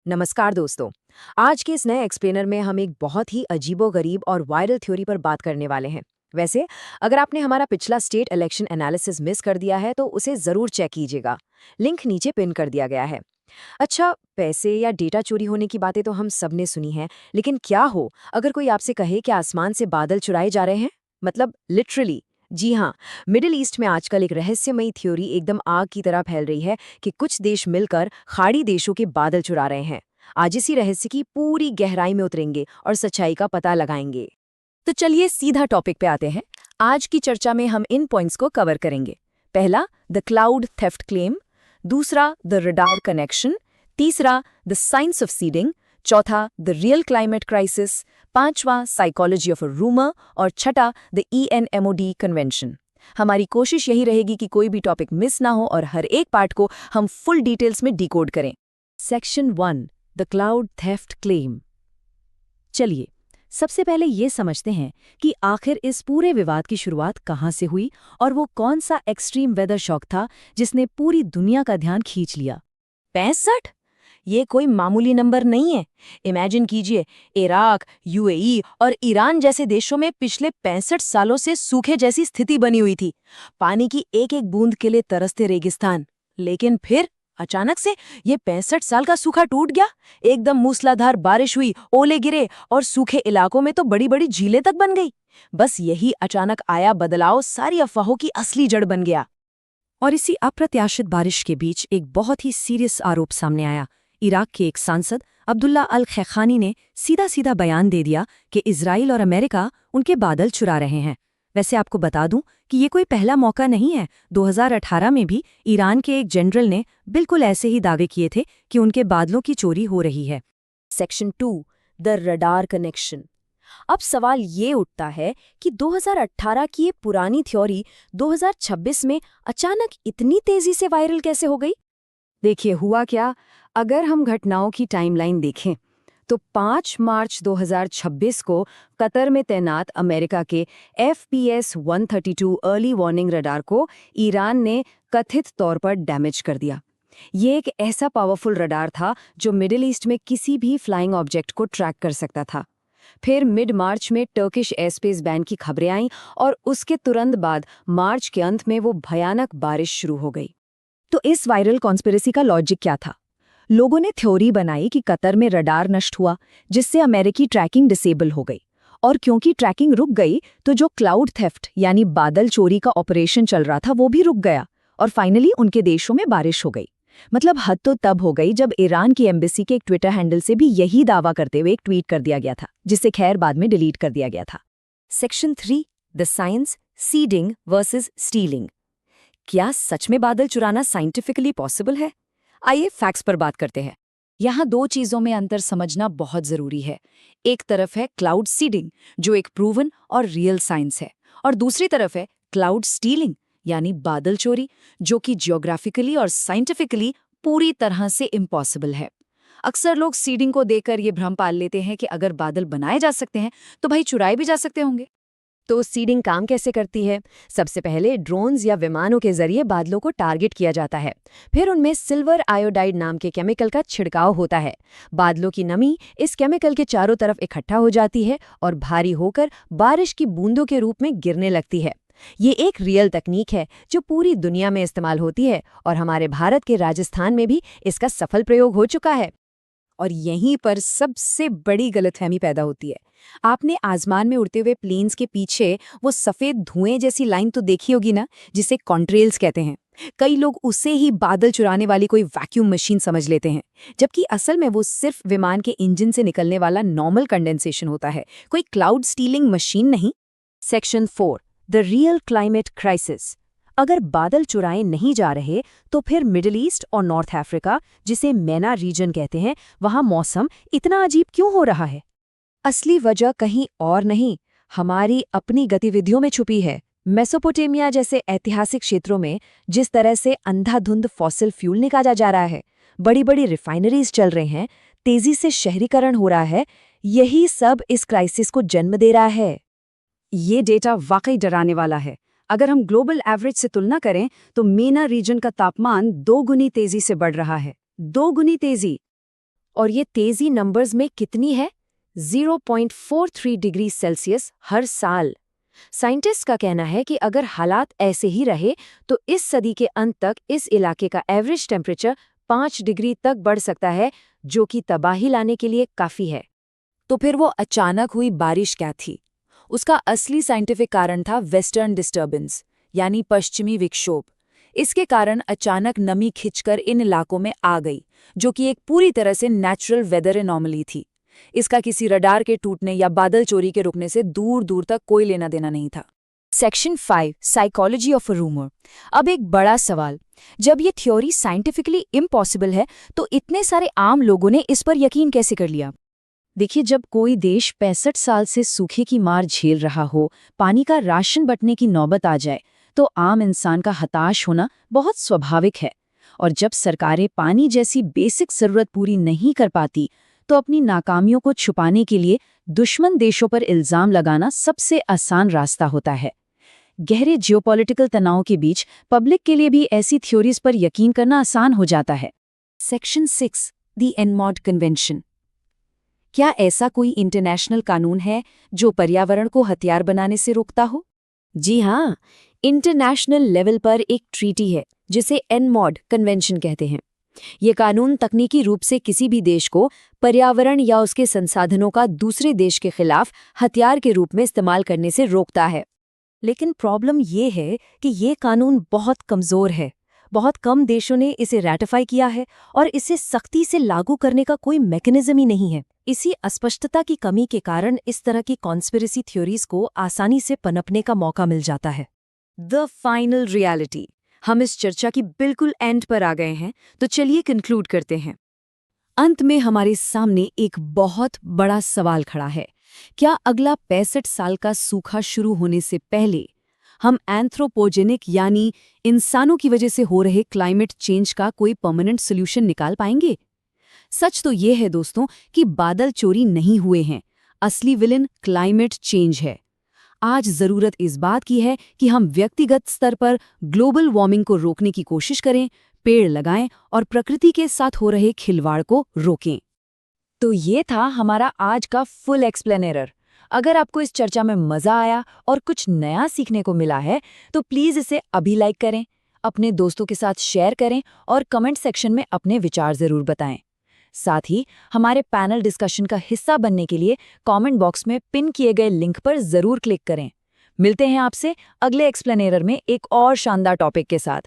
नमस्कार दोस्तों। आज के इस नए एक्सप्लेनर में हम एक बहुत ही अजीबोगरीब और वायरल थ्योरी पर बात करने वाले हैं। वैसे अगर आपने हमारा पिछला स्टेट इलेक्शन एनालिसिस मिस कर दिया है तो उसे जरूर चेक कीजिएगा। लिंक नीचे पिन कर दिया गया है। अच्छा, पैसे या डेटा चोरी होने की बातें तो हम सब ने सुनी हैं, लेकिन क्या हो अगर कोई आपसे कहे कि आसमान से बादल चुराए जा रहे हैं, मतलब लिटरली। जी हाँ, मिडिल ईस्ट में आजकल एक रहस्यमयी थ्योरी एकदम आग की तरह फैल रही है कि कुछ देश मिलकर खाड़ी देशों के बादल चुरा रहे हैं। आज इसी रहस्य की पूरी गहराई में उतरेंगे और सच्चाई का पता लगाएंगे। तो चलिए सीधा टॉपिक पे आते हैं। आज की चर्चा में हम इन पॉइंट्स को कवर करेंगे। पहला, द क्लाउड थेफ्ट क्लेम। दूसरा, द रडार कनेक्शन। तीसरा, द साइंस ऑफ सीडिंग। चौथा, द रियल क्लाइमेट क्राइसिस। पांचवा, साइकोलॉजी ऑफ अ रूमर। और छठा, द ENMOD कन्वेंशन। हमारी कोशिश यही रहेगी कि कोई भी टॉपिक मिस ना हो और हर एक पार्ट को हम फुल डिटेल्स में डिकोड करें। Section 1, the cloud theft claim. चलिए सबसे पहले ये समझते हैं कि आखिर इस पूरे विवाद की शुरुआत कहाँ से हुई और वो कौन सा एक्सट्रीम वेदर शॉक था जिसने पूरी दुनिया का ध्यान खींच लिया। 65? ये कोई मामूली नंबर नहीं है। इमेजिन कीजिए, इराक, UAE और ईरान जैसे देशों में पिछले 65 सालों से सूखे जैसी स्थिति बनी हुई थी। पानी की एक एक बूंद के लिए तरसते रेगिस्तान। लेकिन फिर अचानक से ये 65 साल का सूखा टूट गया। एकदम मूसलाधार बारिश हुई, ओले गिरे और सूखे इलाकों में तो बड़ी बड़ी झीलें तक बन गई। बस यही अचानक आया बदलाव सारी अफवाहों की असली जड़ बन गया। और इसी अप्रत्याशित बारिश के बीच एक बहुत ही सीरियस आरोप सामने आया। इराक के एक सांसद अब्दुल्ला अल खैखानी ने सीधा सीधा बयान दे दिया कि इजराइल और अमेरिका उनके बादल चुरा रहे हैं। वैसे आपको बता दूं कि ये कोई पहला मौका नहीं है। 2018 में भी ईरान के एक जनरल ने बिल्कुल ऐसे ही दावे किए थे कि उनके बादलों की चोरी हो रही है। Section 2, the radar connection. अब सवाल ये उठता है कि 2018 की ये पुरानी थ्योरी 2026 में अचानक इतनी तेजी से वायरल कैसे हो गई? देखिए हुआ क्या। अगर हम घटनाओं की टाइमलाइन देखें तो 5 मार्च 2026 को कतर में तैनात अमेरिका के FPS 132 अर्ली वार्निंग रडार को ईरान ने कथित तौर पर डैमेज कर दिया। ये एक ऐसा पावरफुल रडार था जो मिडिल ईस्ट में किसी भी फ्लाइंग ऑब्जेक्ट को ट्रैक कर सकता था। फिर मिड मार्च में टर्किश एयरस्पेस बैन की खबरें आईं और उसके तुरंत बाद मार्च के अंत में वो भयानक बारिश शुरू हो गई। तो इस वायरल कॉन्स्पिरेसी का लॉजिक क्या था? लोगों ने थ्योरी बनाई कि कतर में रडार नष्ट हुआ, जिससे अमेरिकी ट्रैकिंग डिसेबल हो गई। और क्योंकि ट्रैकिंग रुक गई तो जो क्लाउड थेफ्ट यानी बादल चोरी का ऑपरेशन चल रहा था वो भी रुक गया और फाइनली उनके देशों में बारिश हो गई। मतलब हद तो तब हो गई जब ईरान की एम्बेसी के एक ट्विटर हैंडल से भी यही दावा करते हुए एक ट्वीट कर दिया गया था, जिसे खैर बाद में डिलीट कर दिया गया था। Section 3, the science, seeding versus stealing. क्या सच में बादल चुराना साइंटिफिकली पॉसिबल है? आइए फैक्ट्स पर बात करते हैं। यहाँ दो चीजों में अंतर समझना बहुत जरूरी है। एक तरफ है क्लाउड सीडिंग, जो एक प्रूवन और रियल साइंस है, और दूसरी तरफ है क्लाउड स्टीलिंग यानी बादल चोरी, जो कि जियोग्राफिकली और साइंटिफिकली पूरी तरह से इम्पॉसिबल है। अक्सर लोग सीडिंग को देखकर ये भ्रम पाल लेते हैं कि अगर बादल बनाए जा सकते हैं तो भाई चुराए भी जा सकते होंगे। तो सीडिंग काम कैसे करती है? सबसे पहले ड्रोन्स या विमानों के जरिए बादलों को टारगेट किया जाता है। फिर उनमें सिल्वर आयोडाइड नाम के केमिकल का छिड़काव होता है। बादलों की नमी इस केमिकल के चारों तरफ इकट्ठा हो जाती है और भारी होकर बारिश की बूंदों के रूप में गिरने लगती है। ये एक रियल तकनीक है जो पूरी दुनिया में इस्तेमाल होती है और हमारे भारत के राजस्थान में भी इसका सफल प्रयोग हो चुका है। और यहीं पर सबसे बड़ी गलतफहमी पैदा होती है। आपने आसमान में उड़ते हुए प्लेन्स के पीछे वो सफेद धुएं जैसी लाइन तो देखी होगी ना, जिसे कॉन्ट्रेल्स कहते हैं। कई लोग उसे ही बादल चुराने वाली कोई वैक्यूम मशीन समझ लेते हैं, जबकि असल में वो सिर्फ विमान के इंजन से निकलने वाला नॉर्मल कंडेंसेशन होता है, कोई क्लाउड स्टीलिंग मशीन नहीं। Section 4, the real climate crisis. अगर बादल चुराए नहीं जा रहे तो फिर मिडिल ईस्ट और नॉर्थ अफ्रीका, जिसे मैना रीजन कहते हैं, वहां मौसम इतना अजीब क्यों हो रहा है? असली वजह कहीं और नहीं, हमारी अपनी गतिविधियों में छुपी है। मेसोपोटामिया जैसे ऐतिहासिक क्षेत्रों में जिस तरह से अंधाधुंध फॉसिल फ्यूल निकाला जा रहा है, बड़ी बड़ी रिफाइनरीज चल रहे हैं, तेजी से शहरीकरण हो रहा है, यही सब इस क्राइसिस को जन्म दे रहा है। ये डेटा वाकई डराने वाला है। अगर हम ग्लोबल एवरेज से तुलना करें तो मेना रीजन का तापमान 2 गुनी तेजी से बढ़ रहा है। 2 गुनी तेजी। और ये तेजी नंबर्स में कितनी है? 0.43 डिग्री सेल्सियस हर साल। साइंटिस्ट का कहना है कि अगर हालात ऐसे ही रहे तो इस सदी के अंत तक इस इलाके का एवरेज टेम्परेचर 5 डिग्री तक बढ़ सकता है, जो कि तबाही लाने के लिए काफी है। तो फिर वो अचानक हुई बारिश क्या थी? उसका असली साइंटिफिक कारण था वेस्टर्न डिस्टर्बेंस, यानी पश्चिमी विक्षोभ। इसके कारण अचानक नमी खिंचकर इन इलाकों में आ गई, जो कि एक पूरी तरह से नेचुरल वेदर एनॉमली थी। इसका किसी रडार के टूटने या बादल चोरी के रुकने से दूर दूर तक कोई लेना देना नहीं था। Section 5 psychology of a rumour. अब एक बड़ा सवाल, जब ये थ्योरी साइंटिफिकली इम्पॉसिबल है तो इतने सारे आम लोगों ने इस पर यकीन कैसे कर लिया? देखिए, जब कोई देश 65 साल से सूखे की मार झेल रहा हो, पानी का राशन बंटने की नौबत आ जाए, तो आम इंसान का हताश होना बहुत स्वाभाविक है। और जब सरकारें पानी जैसी बेसिक जरूरत पूरी नहीं कर पाती, तो अपनी नाकामियों को छुपाने के लिए दुश्मन देशों पर इल्जाम लगाना सबसे आसान रास्ता होता है। गहरे जियोपॉलिटिकल तनाव के बीच पब्लिक के लिए भी ऐसी थ्योरीज पर यकीन करना आसान हो जाता है। Section 6 the ENMOD convention. क्या ऐसा कोई इंटरनेशनल कानून है जो पर्यावरण को हथियार बनाने से रोकता हो? जी हाँ, इंटरनेशनल लेवल पर एक ट्रीटी है जिसे एनमॉड कन्वेंशन कहते हैं। ये कानून तकनीकी रूप से किसी भी देश को पर्यावरण या उसके संसाधनों का दूसरे देश के खिलाफ हथियार के रूप में इस्तेमाल करने से रोकता है। लेकिन प्रॉब्लम ये है कि ये कानून बहुत कमज़ोर है। बहुत कम देशों ने इसे रैटिफाई किया है और इसे सख्ती से लागू करने का कोई मैकेनिज्म ही नहीं है। इसी अस्पष्टता की कमी के कारण इस तरह की कॉन्स्पिरेसी थ्योरीज को आसानी से पनपने का मौका मिल जाता है। The final reality. हम इस चर्चा की बिल्कुल एंड पर आ गए हैं, तो चलिए कंक्लूड करते हैं। अंत में हमारे सामने एक बहुत बड़ा सवाल खड़ा है। क्या अगला 65 साल का सूखा शुरू होने से पहले हम एंथ्रोपोजेनिक यानी इंसानों की वजह से हो रहे क्लाइमेट चेंज का कोई परमानेंट सोल्यूशन निकाल पाएंगे? सच तो ये है दोस्तों कि बादल चोरी नहीं हुए हैं। असली विलन क्लाइमेट चेंज है। आज जरूरत इस बात की है कि हम व्यक्तिगत स्तर पर ग्लोबल वार्मिंग को रोकने की कोशिश करें, पेड़ लगाएं और प्रकृति के साथ हो रहे खिलवाड़ को रोकें। तो ये था हमारा आज का फुल एक्सप्लेनेर। अगर आपको इस चर्चा में मजा आया और कुछ नया सीखने को मिला है तो प्लीज इसे अभी लाइक करें, अपने दोस्तों के साथ शेयर करें और कमेंट सेक्शन में अपने विचार जरूर बताएं। साथ ही हमारे पैनल डिस्कशन का हिस्सा बनने के लिए कमेंट बॉक्स में पिन किए गए लिंक पर जरूर क्लिक करें। मिलते हैं आपसे अगले एक्सप्लेनेर में एक और शानदार टॉपिक के साथ।